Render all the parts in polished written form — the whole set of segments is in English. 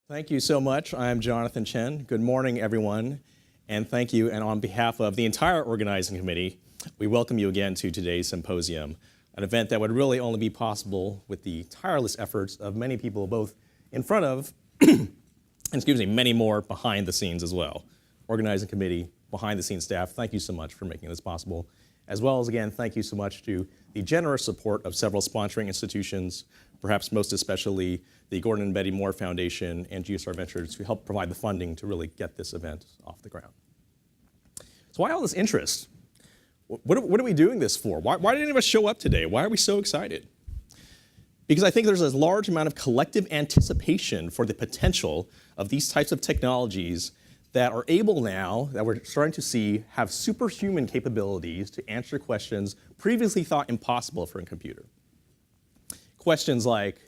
Thank you so much. I'm Jonathan Chen. Good morning, everyone. And thank you. And on behalf of the entire organizing committee, we welcome you again to today's symposium, an event that would really only be possible with the tireless efforts of many people, both in front of, many more behind the scenes as well. Organizing committee, behind the scenes staff, thank you so much for making this possible. As well as, again, thank you so much to the generous support of several sponsoring institutions, perhaps most especially the Gordon and Betty Moore Foundation and GSR Ventures, who helped provide the funding to really get this event off the ground. So why all this interest? What are we doing this for? Why did any of us show up today? Why are we so excited? Because I think there's a large amount of collective anticipation for the potential of these types of technologies that are able now, that we're starting to see, have superhuman capabilities to answer questions previously thought impossible for a computer. Questions like,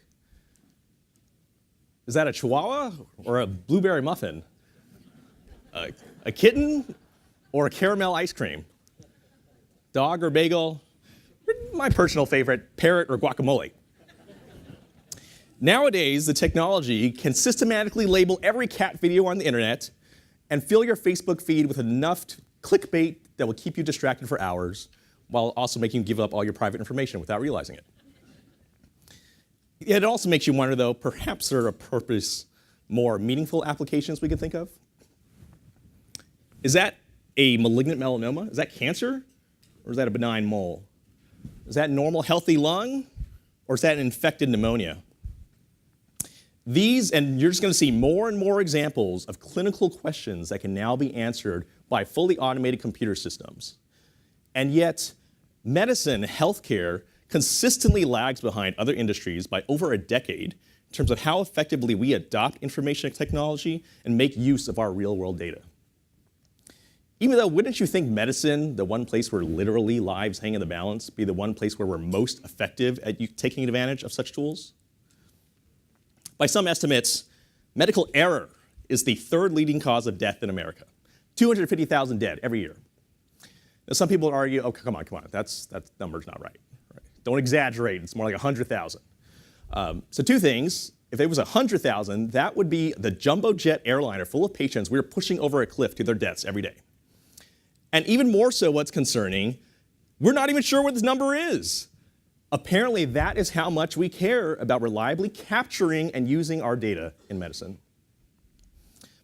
is that a chihuahua or a blueberry muffin? A kitten or a caramel ice cream? Dog or bagel? My personal favorite, parrot or guacamole. Nowadays, the technology can systematically label every cat video on the internet and fill your Facebook feed with enough clickbait that will keep you distracted for hours, while also making you give up all your private information without realizing it. It also makes you wonder, though, perhaps there are more meaningful applications we could think of. Is that a malignant melanoma? Is that cancer? Or is that a benign mole? Is that normal, healthy lung? Or is that an infected pneumonia? These, and you're just going to see more and more examples of clinical questions that can now be answered by fully automated computer systems. And yet, medicine, healthcare, consistently lags behind other industries by over a decade in terms of how effectively we adopt information technology and make use of our real-world data. Even though, wouldn't you think medicine, the one place where literally lives hang in the balance, be the one place where we're most effective at taking advantage of such tools? By some estimates, medical error is the third leading cause of death in America. 250,000 dead every year. Now, some people would argue, oh, come on, that number's not right. Don't exaggerate, it's more like 100,000. So two things, if it was 100,000, that would be the jumbo jet airliner full of patients we were pushing over a cliff to their deaths every day. And even more so, what's concerning, we're not even sure what this number is. Apparently, that is how much we care about reliably capturing and using our data in medicine.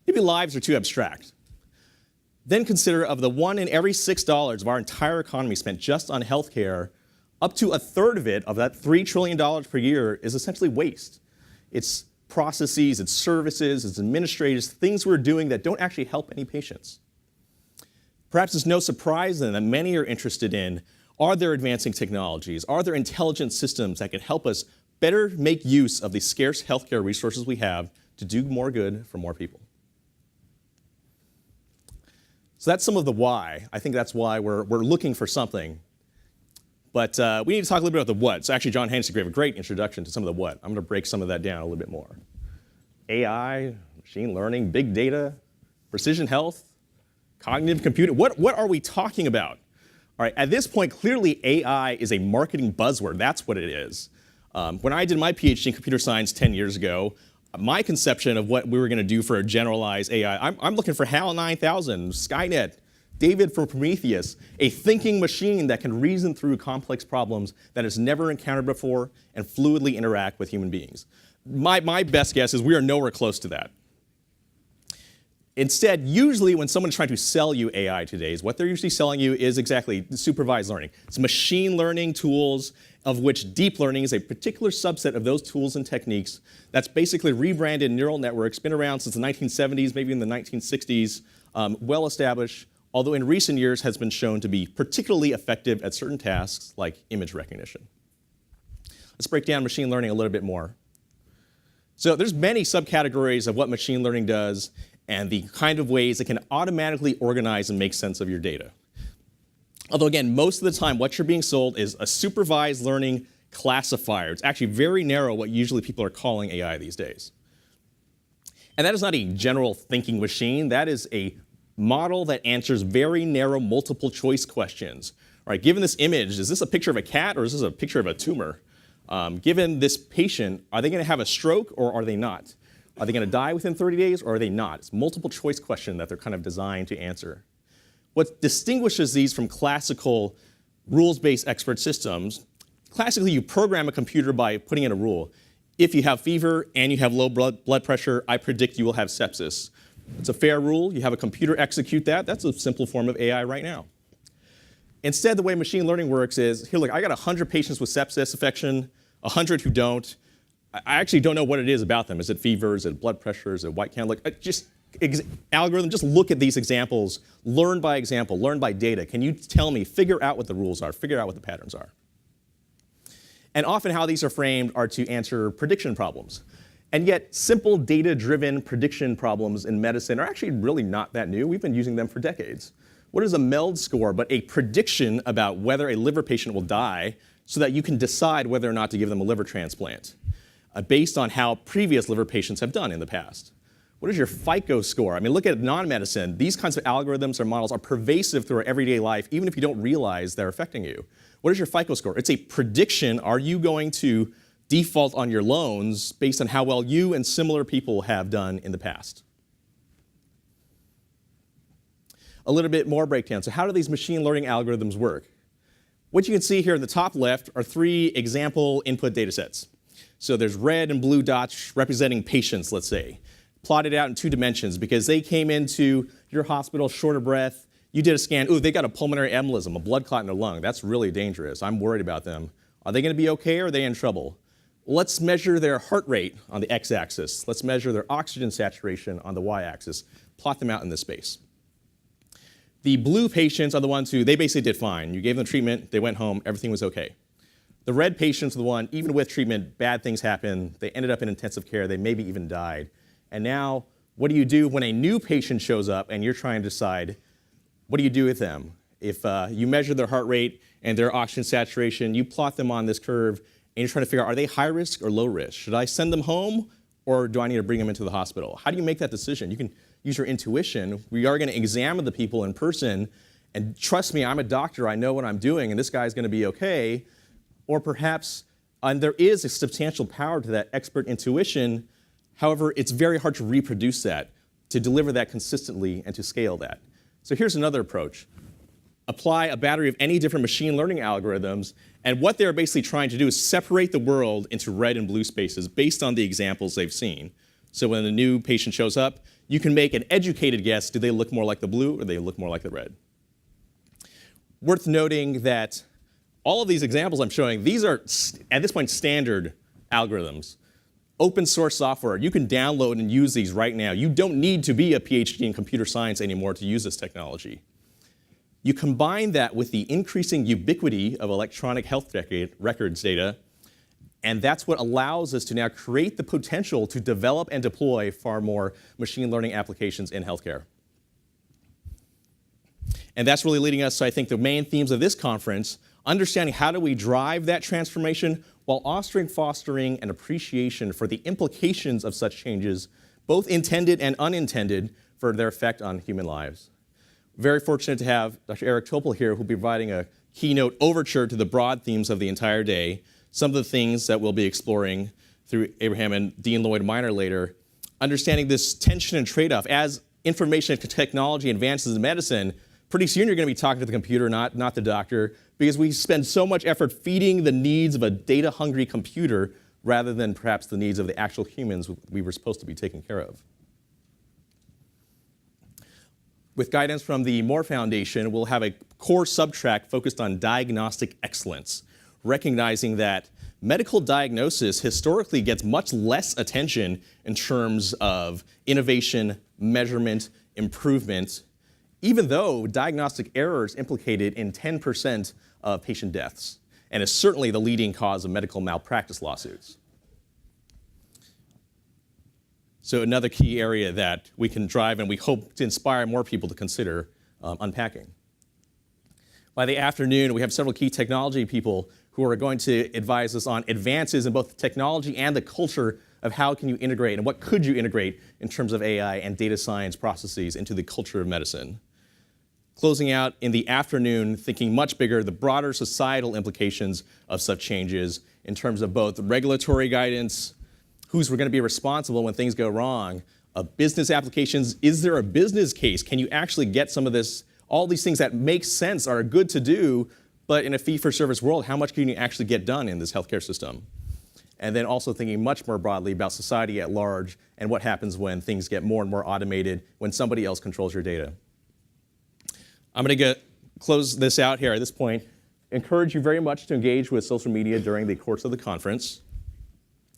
Maybe lives are too abstract. Then consider of the 1 in every $6 of our entire economy spent just on healthcare, up to a third of it, of that $3 trillion per year, is essentially waste. It's processes, it's services, it's administrators, things we're doing that don't actually help any patients. Perhaps it's no surprise then that many are interested in, are there advancing technologies? Are there intelligent systems that can help us better make use of the scarce healthcare resources we have to do more good for more people? So that's some of the why. I think that's why we're looking for something. But we need to talk a little bit about the what. So actually, John Hennessy gave a great introduction to some of the what. I'm going to break some of that down a little bit more. AI, machine learning, big data, precision health, cognitive computing. What are we talking about? All right, at this point, clearly AI is a marketing buzzword. That's what it is. When I did my PhD in computer science 10 years ago, my conception of what we were going to do for a generalized AI, I'm looking for HAL 9000, Skynet, David from Prometheus, a thinking machine that can reason through complex problems that it's never encountered before and fluidly interact with human beings. My best guess is we are nowhere close to that. Instead, usually when someone's trying to sell you AI today, what they're usually selling you is exactly supervised learning. It's machine learning tools, of which deep learning is a particular subset of those tools and techniques that's basically rebranded neural networks, been around since the 1970s, maybe in the 1960s, well established, although in recent years has been shown to be particularly effective at certain tasks like image recognition. Let's break down machine learning a little bit more. So there's many subcategories of what machine learning does and the kind of ways it can automatically organize and make sense of your data. Although again, most of the time what you're being sold is a supervised learning classifier. It's actually very narrow what usually people are calling AI these days. And that is not a general thinking machine. That is a model that answers very narrow multiple choice questions. All right, given this image, is this a picture of a cat or is this a picture of a tumor? Given this patient, are they going to have a stroke or are they not? Are they going to die within 30 days or are they not? It's a multiple choice question that they're kind of designed to answer. What distinguishes these from classical rules-based expert systems, classically you program a computer by putting in a rule. If you have fever and you have low blood pressure, I predict you will have sepsis. It's a fair rule. You have a computer execute that. That's a simple form of AI right now. Instead, the way machine learning works is, here, look, I got 100 patients with sepsis infection, 100 who don't. I actually don't know what it is about them. Is it fever? Is it blood pressure? Is it white count? Like, algorithm, just look at these examples, learn by example, learn by data. Can you tell me, figure out what the rules are, figure out what the patterns are? And often how these are framed are to answer prediction problems. And yet, simple data-driven prediction problems in medicine are actually really not that new. We've been using them for decades. What is a MELD score but a prediction about whether a liver patient will die so that you can decide whether or not to give them a liver transplant based on how previous liver patients have done in the past? What is your FICO score? I mean, look at non-medicine. These kinds of algorithms or models are pervasive through our everyday life, even if you don't realize they're affecting you. What is your FICO score? It's a prediction. Are you going to default on your loans based on how well you and similar people have done in the past? A little bit more breakdown. So how do these machine learning algorithms work? What you can see here in the top left are 3 example input data sets. So there's red and blue dots representing patients, let's say, plotted out in 2 dimensions because they came into your hospital short of breath. You did a scan. Ooh, they got a pulmonary embolism, a blood clot in their lung. That's really dangerous. I'm worried about them. Are they going to be okay or are they in trouble? Let's measure their heart rate on the x-axis. Let's measure their oxygen saturation on the y-axis. Plot them out in this space. The blue patients are the ones who, they basically did fine. You gave them treatment, they went home, everything was okay. The red patients are the one, even with treatment, bad things happened. They ended up in intensive care, they maybe even died. And now, what do you do when a new patient shows up and you're trying to decide, what do you do with them? If you measure their heart rate and their oxygen saturation, you plot them on this curve, and you're trying to figure out, are they high risk or low risk? Should I send them home, or do I need to bring them into the hospital? How do you make that decision? You can use your intuition. We are going to examine the people in person, and trust me, I'm a doctor, I know what I'm doing, and this guy's going to be okay. Or perhaps, and there is a substantial power to that expert intuition. However, it's very hard to reproduce that, to deliver that consistently, and to scale that. So here's another approach. Apply a battery of any different machine learning algorithms, and what they're basically trying to do is separate the world into red and blue spaces based on the examples they've seen. So when a new patient shows up, you can make an educated guess, do they look more like the blue or do they look more like the red? Worth noting that all of these examples I'm showing, these are, at this point, standard algorithms. Open source software, you can download and use these right now. You don't need to be a PhD in computer science anymore to use this technology. You combine that with the increasing ubiquity of electronic health records data, and that's what allows us to now create the potential to develop and deploy far more machine learning applications in healthcare. And that's really leading us to, I think, the main themes of this conference, understanding how do we drive that transformation while fostering an appreciation for the implications of such changes, both intended and unintended, for their effect on human lives. Very fortunate to have Dr. Eric Topol here, who will be providing a keynote overture to the broad themes of the entire day, some of the things that we'll be exploring through Abraham and Dean Lloyd Minor later, understanding this tension and trade-off. As information and technology advances in medicine, pretty soon you're going to be talking to the computer, not the doctor, because we spend so much effort feeding the needs of a data-hungry computer rather than perhaps the needs of the actual humans we were supposed to be taking care of. With guidance from the Moore Foundation, we'll have a core subtrack focused on diagnostic excellence, recognizing that medical diagnosis historically gets much less attention in terms of innovation, measurement, improvement, even though diagnostic errors implicated in 10% of patient deaths, and is certainly the leading cause of medical malpractice lawsuits. So another key area that we can drive and we hope to inspire more people to consider unpacking. By the afternoon, we have several key technology people who are going to advise us on advances in both technology and the culture of how can you integrate and what could you integrate in terms of AI and data science processes into the culture of medicine. Closing out in the afternoon, thinking much bigger, the broader societal implications of such changes in terms of both regulatory guidance, Who's going to be responsible when things go wrong? Business applications, is there a business case? Can you actually get some of this, all these things that make sense are good to do, but in a fee-for-service world, how much can you actually get done in this healthcare system? And then also thinking much more broadly about society at large and what happens when things get more and more automated, when somebody else controls your data. I'm going to close this out here at this point. Encourage you very much to engage with social media during the course of the conference.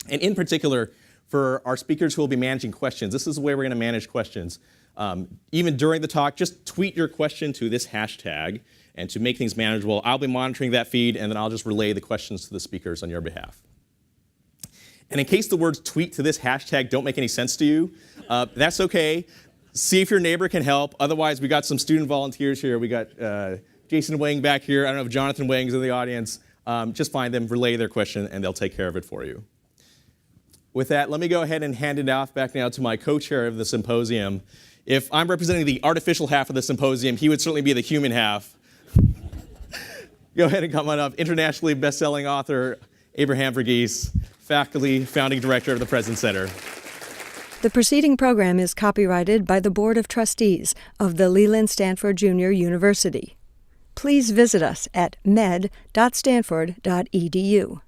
And in particular, for our speakers who will be managing questions, this is the way we're going to manage questions. Even during the talk, just tweet your question to this hashtag, and to make things manageable, I'll be monitoring that feed, and then I'll just relay the questions to the speakers on your behalf. And in case the words tweet to this hashtag don't make any sense to you, that's okay. See if your neighbor can help. Otherwise, we got some student volunteers here. We got Jason Wang back here. I don't know if Jonathan Wang's in the audience. Just find them, relay their question, and they'll take care of it for you. With that, let me go ahead and hand it off back now to my co-chair of the symposium. If I'm representing the artificial half of the symposium, he would certainly be the human half. Go ahead and come on up. Internationally best-selling author, Abraham Verghese, faculty, founding director of the Presence Center. The preceding program is copyrighted by the Board of Trustees of the Leland Stanford Junior University. Please visit us at med.stanford.edu.